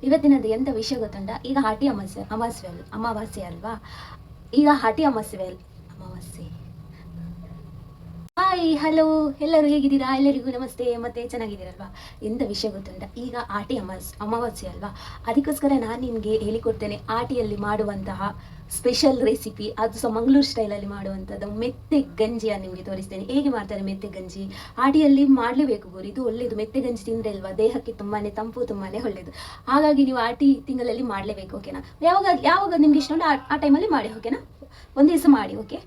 ಇವತ್ತಿನದು ಎಂಥ ವಿಷಯ ಗೊತ್ತುಂಟ. ಈಗ ಹಾಟಿ ಅಮಾವಾಸ್ಯೆ ಅಲ್ವಾ. ಈಗ ಹಾಟಿ ಅಮಾವಾಸ್ಯೆ. ಹಾಯ್ ಹಲೋ, ಎಲ್ಲರೂ ಹೇಗಿದ್ದೀರಾ? ಎಲ್ಲರಿಗೂ ನಮಸ್ತೆ. ಮತ್ತೆ ಚೆನ್ನಾಗಿದ್ದೀರಲ್ವಾ? ಎಂಥ ವಿಷಯ ಗೊತ್ತುಂಟ, ಈಗ ಆಟಿ ಅಮಾವಾಸ್ಯೆ ಅಲ್ವಾ. ಅದಕ್ಕೋಸ್ಕರ ನಾನು ನಿಮಗೆ ಹೇಳಿಕೊಡ್ತೇನೆ ಆಟಿಯಲ್ಲಿ ಮಾಡುವಂತಹ ಸ್ಪೆಷಲ್ ರೆಸಿಪಿ. ಅದು ಸಹ ಮಂಗಳೂರು ಸ್ಟೈಲಲ್ಲಿ ಮಾಡುವಂಥದ್ದು ಮೆತ್ತೆ ಗಂಜಿಯನ್ನು ನಿಮಗೆ ತೋರಿಸ್ತೇನೆ. ಹೇಗೆ ಮಾಡ್ತಾರೆ ಮೆತ್ತೆ ಗಂಜಿ. ಆಟಿಯಲ್ಲಿ ಮಾಡಲೇಬೇಕು ಗೋರಿ, ಇದು ಒಳ್ಳೆಯದು. ಮೆತ್ತೆ ಗಂಜಿ ತಿಂದರೆ ಅಲ್ವಾ ದೇಹಕ್ಕೆ ತುಂಬಾ ತಂಪು, ತುಂಬಾ ಒಳ್ಳೆಯದು. ಹಾಗಾಗಿ ನೀವು ಆಟಿ ತಿಂಗಳಲ್ಲಿ ಮಾಡಲೇಬೇಕು, ಓಕೆನಾ. ಯಾವಾಗ ನಿಮ್ಗೆ ಇಷ್ಟ ಉಂಟು ಆ ಟೈಮಲ್ಲಿ ಮಾಡಿ, ಓಕೆನಾ. ಒಂದು ದಿವಸ ಮಾಡಿ, ಓಕೆ.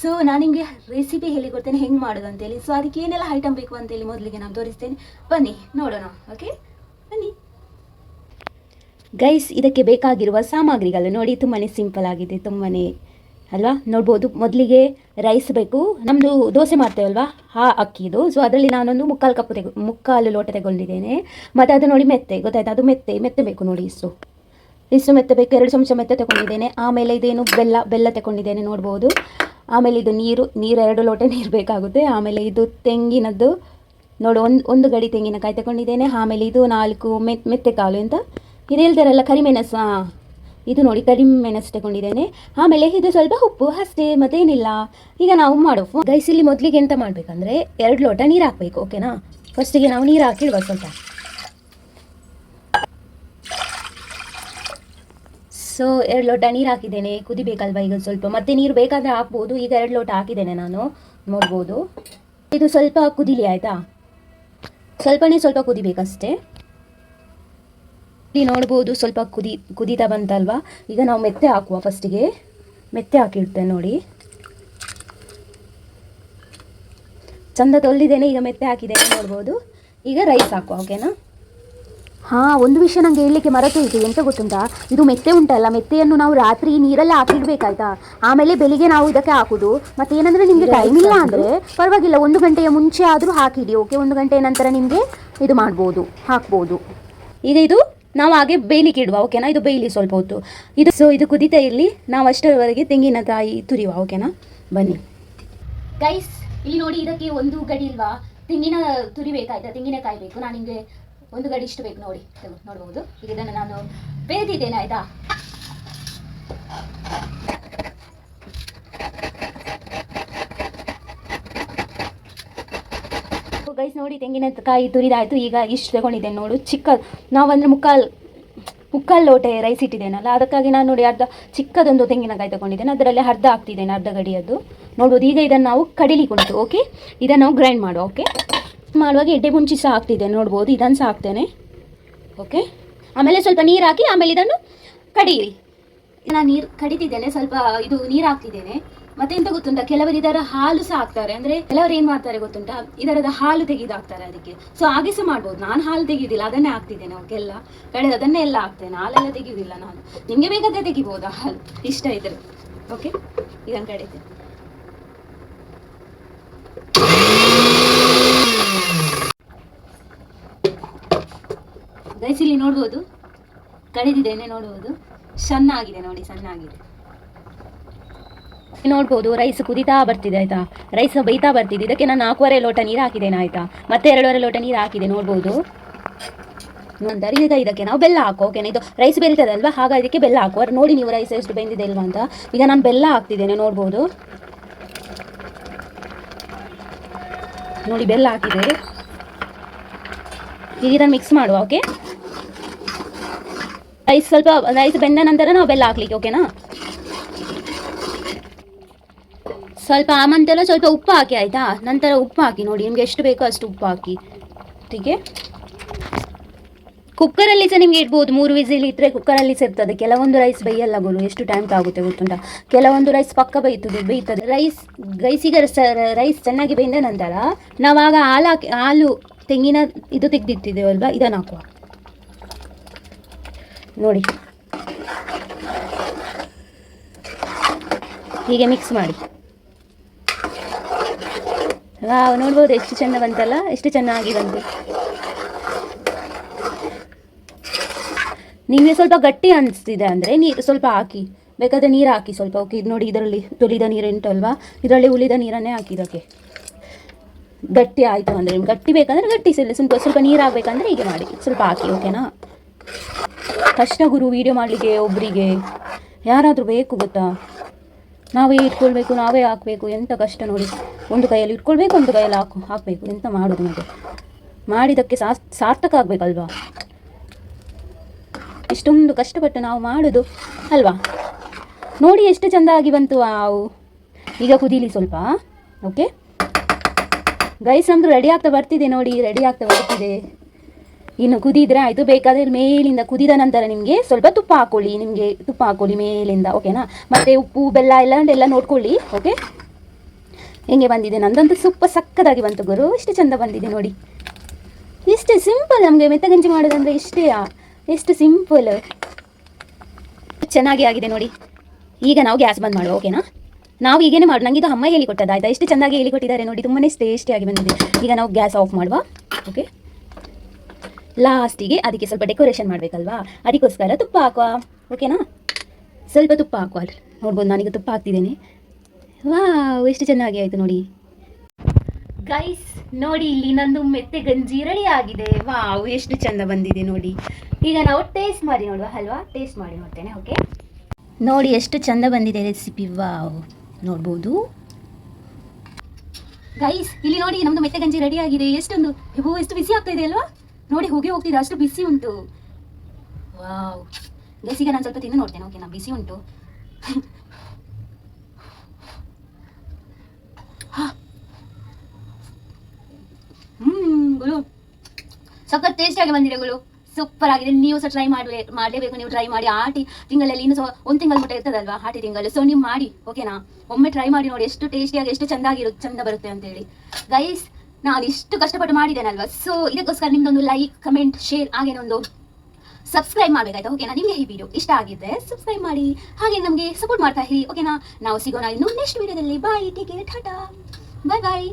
ಸೊ ನಾನು ನಿಮಗೆ ರೆಸಿಪಿ ಹೇಳಿಕೊಡ್ತೇನೆ ಹೆಂಗೆ ಮಾಡೋದು ಅಂತೇಳಿ. ಸೊ ಅದಕ್ಕೆ ಏನೆಲ್ಲ ಐಟಮ್ ಬೇಕು ಅಂತೇಳಿ ಮೊದಲಿಗೆ ನಾನು ತೋರಿಸ್ತೇನೆ. ಬನ್ನಿ ನೋಡೋಣ, ಓಕೆ ಬನ್ನಿ ಗೈಸ್. ಇದಕ್ಕೆ ಬೇಕಾಗಿರುವ ಸಾಮಗ್ರಿಗಳು ನೋಡಿ, ತುಂಬಾ ಸಿಂಪಲ್ ಆಗಿದೆ, ತುಂಬಾ ಅಲ್ವಾ, ನೋಡ್ಬೋದು. ಮೊದಲಿಗೆ ರೈಸ್ ಬೇಕು. ನಮ್ಮದು ದೋಸೆ ಮಾಡ್ತೇವಲ್ವಾ ಆ ಅಕ್ಕಿದು. ಸೊ ಅದರಲ್ಲಿ ನಾನೊಂದು ಮುಕ್ಕಾಲು ಲೋಟ ತಗೊಂಡಿದ್ದೇನೆ. ಮತ್ತು ಅದು ನೋಡಿ ಮೆತ್ತೆ, ಗೊತ್ತಾಯ್ತು, ಅದು ಮೆತ್ತೆ ಬೇಕು ನೋಡಿ. ಇಷ್ಟು ಮೆತ್ತೆ ಬೇಕು. 2 ಚಮಚ ಮೆತ್ತೆ ತಗೊಂಡಿದ್ದೇನೆ. ಆಮೇಲೆ ಇದೇನು ಬೆಲ್ಲ ತಗೊಂಡಿದ್ದೇನೆ, ನೋಡ್ಬೋದು. ಆಮೇಲೆ ಇದು ನೀರು 2 ಲೋಟ ನೀರು ಬೇಕಾಗುತ್ತೆ. ಆಮೇಲೆ ಇದು ತೆಂಗಿನದ್ದು ನೋಡು, ಒಂದು ಗಡಿ ತೆಂಗಿನಕಾಯಿ ತಗೊಂಡಿದ್ದೇನೆ. ಆಮೇಲೆ ಇದು 4 ಮೆತ್ತೆಕಾಳು ಅಂತ ಇದು ಹೇಳ್ತಾರಲ್ಲ, ಕರಿಮೆಣಸು. ಇದು ನೋಡಿ ಕರಿಮೆಣಸು ತಗೊಂಡಿದ್ದೇನೆ. ಆಮೇಲೆ ಇದು ಸ್ವಲ್ಪ ಉಪ್ಪು ಅಷ್ಟೇ, ಮತ್ತೇನಿಲ್ಲ. ಈಗ ನಾವು ಮಾಡುವ ಗೈಸ್, ಇಲ್ಲಿ ಮೊದಲಿಗೆ ಎಂತ ಮಾಡಬೇಕಂದ್ರೆ 2 ಲೋಟ ನೀರು ಹಾಕಬೇಕು, ಓಕೆನಾ. ಫಸ್ಟಿಗೆ ನಾವು ನೀರು ಹಾಕಿಡುವ ಸ್ವಲ್ಪ. ಸೊ 2 ಲೋಟ ನೀರು ಹಾಕಿದ್ದೇನೆ. ಕುದಿಬೇಕಲ್ವಾ ಈಗ ಸ್ವಲ್ಪ. ಮತ್ತೆ ನೀರು ಬೇಕಾದರೆ ಹಾಕ್ಬೋದು. ಈಗ 2 ಲೋಟ ಹಾಕಿದ್ದೇನೆ ನಾನು, ನೋಡ್ಬೋದು. ಇದು ಸ್ವಲ್ಪ ಕುದಿಲಿ, ಆಯಿತಾ. ಸ್ವಲ್ಪ ಕುದಿಬೇಕಷ್ಟೇ. ಇಲ್ಲಿ ನೋಡ್ಬೋದು ಸ್ವಲ್ಪ ಕುದೀತಾ ಬಂತಲ್ವಾ. ಈಗ ನಾವು ಮೆತ್ತೆ ಹಾಕುವ. ಫಸ್ಟಿಗೆ ಮೆತ್ತೆ ಹಾಕಿಡ್ತೇನೆ ನೋಡಿ. ಚಂದ ತೊಳೆದಿದ್ದೇನೆ. ಈಗ ಮೆತ್ತೆ ಹಾಕಿದ್ದೇನೆ, ನೋಡ್ಬೋದು. ಈಗ ರೈಸ್ ಹಾಕುವ, ಓಕೆನಾ. ಒಂದು ವಿಷಯ ನನಗೆ ಹೇಳಲಿಕ್ಕೆ ಮರೆತು ಹೋಯಿತು. ಎಂತ ಗೊತ್ತುಂಟಾ, ಇದು ಮೆತ್ತೆ ಉಂಟಲ್ಲ, ಮೆತ್ತೆಯನ್ನು ನಾವು ರಾತ್ರಿ ನೀರೆಲ್ಲ ಹಾಕಿಡ್ಬೇಕಾಯ್ತಾ. ಆಮೇಲೆ ಬೆಳಿಗ್ಗೆ ನಾವು ಇದಕ್ಕೆ ಹಾಕುದು. ಮತ್ತೆ ಏನಂದರೆ ನಿಮಗೆ ಟೈಮ್ ಇಲ್ಲ ಅಂದರೆ ಪರವಾಗಿಲ್ಲ, 1 ಗಂಟೆಯ ಮುಂಚೆ ಆದರೂ ಹಾಕಿಡಿ, ಓಕೆ. 1 ಗಂಟೆಯ ನಂತರ ನಿಮಗೆ ಇದು ಮಾಡ್ಬೋದು, ಹಾಕ್ಬೋದು. ಈಗ ಇದು ನಾವು ಹಾಗೆ ಬೇಯಲಿಕ್ಕೆ ಇಡುವ, ಓಕೆನಾ. ಇದು ಬೇಯಲಿ ಸ್ವಲ್ಪ ಹೊತ್ತು. ಇದು ಕುದೀತಾ ಇರಲಿ. ನಾವು ಅಷ್ಟರವರೆಗೆ ತೆಂಗಿನಕಾಯಿ ತುರಿಯುವ, ಓಕೆನಾ. ಬನ್ನಿ ಗೈಸ್, ಇಲ್ಲಿ ನೋಡಿ, ಇದಕ್ಕೆ 1 ಗಡಿ ಇಲ್ವಾ ತೆಂಗಿನ ತುರಿಬೇಕಾಯ್ತಾ. ತೆಂಗಿನಕಾಯಿ ಬೇಕು. ನಾನು ನಿಮಗೆ 1 ಗಡಿ ಇಷ್ಟು ಬೇಕು ನೋಡಿ, ನೋಡ್ಬೋದು. ಈಗ ಇದನ್ನು ನಾನು ಬೇಯ್ದಿದ್ದೇನೆ, ಆಯಿತಾ. ಗೈಸ್ ನೋಡಿ, ತೆಂಗಿನಕಾಯಿ ತುರಿದಾಯಿತು. ಈಗ ಇಷ್ಟು ತಗೊಂಡಿದ್ದೇನೆ ನೋಡು. ನಾವಂದರೆ ಮುಕ್ಕಾಲು ಲೋಟ ರೈಸ್ ಇಟ್ಟಿದ್ದೇನಲ್ಲ, ಅದಕ್ಕಾಗಿ ನಾನು ನೋಡಿ ಚಿಕ್ಕದೊಂದು ತೆಂಗಿನಕಾಯಿ ತಗೊಂಡಿದ್ದೇನೆ. ಅದರಲ್ಲಿ ಅರ್ಧ ಹಾಕ್ತಿದ್ದೇನೆ, ಅರ್ಧ ಗಡಿಯದ್ದು, ನೋಡ್ಬೋದು. ಈಗ ಇದನ್ನು ನಾವು ಕಡಿಲಿಕ್ಕೆ ಉಂಟು, ಓಕೆ. ಇದನ್ನು ನಾವು ಗ್ರೈಂಡ್ ಮಾಡುವ, ಓಕೆ. ಮಾಡುವಾಗ ಎಡ್ಡೆ ಮುಂಚಿ ಸಹ ಹಾಕ್ತಿದ್ದೇನೆ, ನೋಡ್ಬೋದು. ಇದನ್ನು ಸಹ ಹಾಕ್ತೇನೆ, ಓಕೆ. ಆಮೇಲೆ ಸ್ವಲ್ಪ ನೀರು ಹಾಕಿ ಆಮೇಲೆ ಇದನ್ನು ಕಡಿಯಿರಿ. ನಾನು ನೀರು ಕಡಿತಿದ್ದೇನೆ, ಸ್ವಲ್ಪ ಇದು ನೀರು ಹಾಕ್ತಿದ್ದೇನೆ. ಮತ್ತೆ ಎಂತ ಗೊತ್ತುಂಟಾ, ಕೆಲವರು ಇದರ ಹಾಲು ಸಹ ಹಾಕ್ತಾರೆ. ಅಂದರೆ ಕೆಲವರು ಏನು ಮಾಡ್ತಾರೆ ಗೊತ್ತುಂಟಾ, ಇದರದ ಹಾಲು ತೆಗೆದು ಹಾಕ್ತಾರೆ ಅದಕ್ಕೆ. ಸೊ ಹಾಗೆ ಸಹ ಮಾಡ್ಬೋದು. ನಾನು ಹಾಲು ತೆಗೆಯುವುದಿಲ್ಲ, ಅದನ್ನೇ ಹಾಕ್ತಿದ್ದೇನೆ, ಓಕೆ. ಎಲ್ಲ ಕಡೆದು ಅದನ್ನೇ ಎಲ್ಲ ಹಾಕ್ತೇನೆ, ಹಾಲೆಲ್ಲ ತೆಗೆಯುವುದಿಲ್ಲ ನಾನು. ನಿಮಗೆ ಬೇಕಾದ್ರೆ ತೆಗಿಬೋದು ಹಾಲು, ಇಷ್ಟ ಇದ್ರೆ, ಓಕೆ. ಇದನ್ನು ಕಡಿತೇನೆ. ಗೈಸ್ ಇಲ್ಲಿ ನೋಡ್ಬೋದು, ಕಡಿದಿದ್ದೇನೆ, ನೋಡ್ಬೋದು. ಸಣ್ಣಾಗಿದೆ ನೋಡಿ, ಸಣ್ಣಾಗಿದೆ, ನೋಡ್ಬೋದು. ರೈಸ್ ಕುದೀತಾ ಬರ್ತಿದೆ, ಆಯಿತಾ. ರೈಸ್ ಬೇಯ್ತಾ ಬರ್ತಿದೆ. ಇದಕ್ಕೆ ನಾನು 4.5 ಲೋಟ ನೀರು ಹಾಕಿದ್ದೇನೆ, ಆಯಿತಾ. ಮತ್ತೆ 2.5 ಲೋಟ ನೀರು ಹಾಕಿದೆ, ನೋಡ್ಬೋದು. ನಂತರ ಈಗ ಇದಕ್ಕೆ ನಾವು ಬೆಲ್ಲ ಹಾಕೋ, ಓಕೆನಾ. ಇದು ರೈಸ್ ಬೆಳೀತದೆ ಅಲ್ವಾ, ಹಾಗಾಗಿ ಇದಕ್ಕೆ ಬೆಲ್ಲ ಹಾಕುವ. ನೋಡಿ ನೀವು ರೈಸ್ ಎಷ್ಟು ಬೆಂದಿದೆ ಇಲ್ವಾ ಅಂತ. ಈಗ ನಾನು ಬೆಲ್ಲ ಹಾಕ್ತಿದ್ದೇನೆ, ನೋಡ್ಬೋದು. ನೋಡಿ ಬೆಲ್ಲ ಹಾಕಿದೆ. ಈಗ ಇದನ್ನು ಮಿಕ್ಸ್ ಮಾಡುವ, ಓಕೆ. ರೈಸ್ ಬೆಂದ ನಂತರ ನಾವು ಬೆಲ್ಲ ಹಾಕ್ಲಿಕ್ಕೆ, ಓಕೆನಾ. ಸ್ವಲ್ಪ ಆಮಂತೆಲ್ಲ ಸ್ವಲ್ಪ ಉಪ್ಪು ಹಾಕಿ, ಆಯಿತಾ. ನಂತರ ಉಪ್ಪು ಹಾಕಿ ನೋಡಿ, ನಿಮಗೆ ಎಷ್ಟು ಬೇಕೋ ಅಷ್ಟು ಉಪ್ಪು ಹಾಕಿ, ಹೀಗೆ. ಕುಕ್ಕರಲ್ಲಿ ಸಹ ನಿಮಗೆ ಇಡ್ಬೋದು. 3 ವಿಸಿಲ್ ಇಟ್ಟರೆ ಕುಕ್ಕರಲ್ಲಿ ಸಹ ಇರ್ತದೆ. ಕೆಲವೊಂದು ರೈಸ್ ಬೇಯಲ್ಲ ಗುರು, ಎಷ್ಟು ಟೈಮ್ ತಾಗುತ್ತೆ ಗೊತ್ತುಂಟಾ. ಕೆಲವೊಂದು ರೈಸ್ ಪಕ್ಕ ಬೇಯ್ತದೆ. ರೈಸಿಗೆ ರೈಸ್ ಚೆನ್ನಾಗಿ ಬೆಂದ ನಂತರ ನಾವಾಗ ಹಾಲು ತೆಂಗಿನ ಇದು ತೆಗೆದಿಟ್ಟಿದ್ದೇವಲ್ವಾ, ಇದನ್ನು ಹಾಕುವ. ನೋಡಿ ಹೀಗೆ ಮಿಕ್ಸ್ ಮಾಡಿ. ನೋಡ್ಬೋದು ಎಷ್ಟು ಚೆಂದ ಬಂತಲ್ಲ, ಎಷ್ಟು ಚೆನ್ನಾಗಿ ಬಂತು. ನಿಮಗೆ ಸ್ವಲ್ಪ ಗಟ್ಟಿ ಅನಿಸ್ತಿದೆ ಅಂದರೆ ನೀರು ಸ್ವಲ್ಪ ಹಾಕಿ, ಬೇಕಾದರೆ ನೀರು ಹಾಕಿ ಸ್ವಲ್ಪ, ಓಕೆ. ಇದು ನೋಡಿ, ಇದರಲ್ಲಿ ತೊಳಿದ ನೀರು ಉಂಟಲ್ವಾ, ಇದರಲ್ಲಿ ಉಳಿದ ನೀರನ್ನೇ ಹಾಕಿ ಇದಕ್ಕೆ. ಗಟ್ಟಿ ಆಯಿತು ಅಂದರೆ, ನಿಮ್ಗೆ ಗಟ್ಟಿ ಬೇಕಂದರೆ ಗಟ್ಟಿ ಸ್ವಲ್ಪ ನೀರು ಹಾಕಬೇಕಂದ್ರೆ ಹೀಗೆ ಮಾಡಿ ಸ್ವಲ್ಪ ಹಾಕಿ, ಓಕೆನಾ. ಕಷ್ಟ ಗುರು ವೀಡಿಯೋ ಮಾಡಲಿಕ್ಕೆ ಒಬ್ಬರಿಗೆ ಯಾರಾದರೂ ಬೇಕು ಗೊತ್ತಾ. ನಾವೇ ಇಟ್ಕೊಳ್ಬೇಕು, ನಾವೇ ಹಾಕಬೇಕು, ಎಂಥ ಕಷ್ಟ ನೋಡಿ. ಒಂದು ಕೈಯಲ್ಲಿ ಇಟ್ಕೊಳ್ಬೇಕು, ಒಂದು ಕೈಯಲ್ಲಿ ಹಾಕಬೇಕು. ಎಂತ ಮಾಡೋದು ಮತ್ತೆ, ಮಾಡಿದ್ದಕ್ಕೆ ಸಾರ್ಥಕ ಆಗಬೇಕಲ್ವಾ. ಇಷ್ಟೊಂದು ಕಷ್ಟಪಟ್ಟು ನಾವು ಮಾಡೋದು ಅಲ್ವಾ. ನೋಡಿ ಎಷ್ಟು ಚೆಂದ ಆಗಿ ಬಂತು. ಈಗ ಕುದೀಲಿ ಸ್ವಲ್ಪ. ಓಕೆ ಗೈಸ್, ನಮ್ಮದು ರೆಡಿ ಆಗ್ತಾ ಬರ್ತಿದೆ ನೋಡಿ, ರೆಡಿ ಆಗ್ತಾ ಬರ್ತಿದೆ. ಇನ್ನು ಕುದಿದ್ರೆ ಆಯಿತು. ಬೇಕಾದರೆ ಮೇಲಿಂದ ಕುದಿದ ನಂತರ ನಿಮಗೆ ಸ್ವಲ್ಪ ತುಪ್ಪ ಹಾಕ್ಕೊಳ್ಳಿ ಮೇಲಿಂದ, ಓಕೆನಾ. ಮತ್ತು ಉಪ್ಪು ಬೆಲ್ಲ ಎಲ್ಲ ನೋಡ್ಕೊಳ್ಳಿ. ಓಕೆ, ಹೆಂಗೆ ಬಂದಿದೆ ನಂದಂತೂ ಸಕ್ಕದಾಗಿ ಬಂತು ಗುರು. ಎಷ್ಟು ಚೆಂದ ಬಂದಿದೆ ನೋಡಿ. ಇಷ್ಟೇ ಸಿಂಪಲ್. ನಮಗೆ ಮೆತ್ತಗಂಜಿ ಮಾಡೋದಂದರೆ ಇಷ್ಟೇ, ಎಷ್ಟು ಸಿಂಪಲ್. ಚೆನ್ನಾಗಿ ಆಗಿದೆ ನೋಡಿ. ಈಗ ನಾವು ಗ್ಯಾಸ್ ಬಂದ್ ಮಾಡುವ, ಓಕೆನಾ. ನಾವು ಈಗೇನೆ ಮಾಡೋದು. ನನಗೆ ಇದು ಅಮ್ಮ ಹೇಳಿಕೊಟ್ಟದ್ದು ಆಯಿತಾ. ಎಷ್ಟು ಚೆನ್ನಾಗಿ ಹೇಳಿಕೊಟ್ಟಿದ್ದಾರೆ ನೋಡಿ, ತುಂಬಾ ಟೇಸ್ಟಿಯಾಗಿ ಬಂದಿದೆ. ಈಗ ನಾವು ಗ್ಯಾಸ್ ಆಫ್ ಮಾಡುವ. ಓಕೆ, ಲಾಸ್ಟಿಗೆ ಅದಕ್ಕೆ ಸ್ವಲ್ಪ ಡೆಕೋರೇಷನ್ ಮಾಡಬೇಕಲ್ವಾ, ಅದಕ್ಕೋಸ್ಕರ ತುಪ್ಪ ಹಾಕುವ, ಓಕೆನಾ. ಸ್ವಲ್ಪ ತುಪ್ಪ ಹಾಕುವ. ನೋಡ್ಬೋದು ನಾನೀಗ ತುಪ್ಪ ಹಾಕ್ತಿದ್ದೇನೆ. ವಾವ್, ಎಷ್ಟು ಚೆನ್ನಾಗಿ ಆಯಿತು ನೋಡಿ. ಗೈಸ್ ನೋಡಿ, ಇಲ್ಲಿ ನಂದು ಮೆತ್ತೆ ಗಂಜಿ ರೆಡಿ ಆಗಿದೆ. ವಾವ್, ಎಷ್ಟು ಚೆಂದ ಬಂದಿದೆ ನೋಡಿ. ಈಗ ನಾವು ಟೇಸ್ಟ್ ಮಾಡಿ ನೋಡುವ ಅಲ್ವಾ. ಟೇಸ್ಟ್ ಮಾಡಿ ನೋಡ್ತೇನೆ. ಓಕೆ, ನೋಡಿ ಎಷ್ಟು ಚೆಂದ ಬಂದಿದೆ ರೆಸಿಪಿ. ವಾವ್, ನೋಡ್ಬೋದು ಗೈಸ್. ಇಲ್ಲಿ ನೋಡಿ ನಮ್ಮದು ಮೆತ್ತೆ ಗಂಜಿ ರೆಡಿ ಆಗಿದೆ. ಎಷ್ಟು ಬಿಸಿ ಆಗ್ತಾ ಇದೆ ಅಲ್ವಾ. ನೋಡಿ ಹೋಗ್ತಿದೆ, ಅಷ್ಟು ಬಿಸಿ ಉಂಟು. ವಾವ್ ಗೈಸ್, ಈಗ ನಾನು ಸ್ವಲ್ಪ ತಿಂದು ನೋಡ್ತೇನೆ. ಓಕೆನಾ, ಬಿಸಿ ಉಂಟು. ಗುಳು ಸಖತ್ ಟೇಸ್ಟಿಯಾಗಿ ಬಂದಿದೆ ಗುಳು. ಸೂಪರ್ ಆಗಿದೆ. ನೀವು ಸಹ ಟ್ರೈ ಮಾಡಲೇಬೇಕು. ನೀವು ಟ್ರೈ ಮಾಡಿ. ಆಟಿ ತಿಂಗಳಲ್ಲಿ ಇನ್ನು ಸಹ 1 ತಿಂಗಳು ಮುಟ್ಟ ಇರ್ತದಲ್ವಾ, ಆಟಿ ತಿಂಗಳು. ಸೊ ನೀವು ಮಾಡಿ, ಓಕೆನಾ. ಒಮ್ಮೆ ಟ್ರೈ ಮಾಡಿ ನೋಡಿ, ಎಷ್ಟು ಟೇಸ್ಟಿಯಾಗಿ ಎಷ್ಟು ಚಂದ ಬರುತ್ತೆ ಅಂತೇಳಿ. ಗೈಸ್, ನಾನು ಇಷ್ಟು ಕಷ್ಟಪಟ್ಟು ಮಾಡಿದ್ದೇನಲ್ವಾ. ಸೊ ಇದಕ್ಕೋಸ್ಕರ ನಿಮ್ದೊಂದು ಲೈಕ್, ಕಮೆಂಟ್, ಶೇರ್, ಹಾಗೆ ಒಂದು ಸಬ್ಸ್ಕ್ರೈಬ್ ಮಾಡಬೇಕಾಯ್ತಾ, ಓಕೆನಾ. ನಿಮಗೆ ಈ ವಿಡಿಯೋ ಇಷ್ಟ ಆಗಿದ್ರೆ ಸಬ್ಸ್ಕ್ರೈಬ್ ಮಾಡಿ, ಹಾಗೆ ನಮಗೆ ಸಪೋರ್ಟ್ ಮಾಡ್ತಾ ಇರಿ, ಓಕೆನಾ. ನಾವು ಸಿಗೋಣ ಇನ್ನು ನೆಕ್ಸ್ಟ್ ವಿಡಿಯೋದಲ್ಲಿ. ಬಾಯ್, ಟೇಕ್ ಕೇರ್, ಟಾಟಾ, ಬಾಯ್ ಬಾಯ್.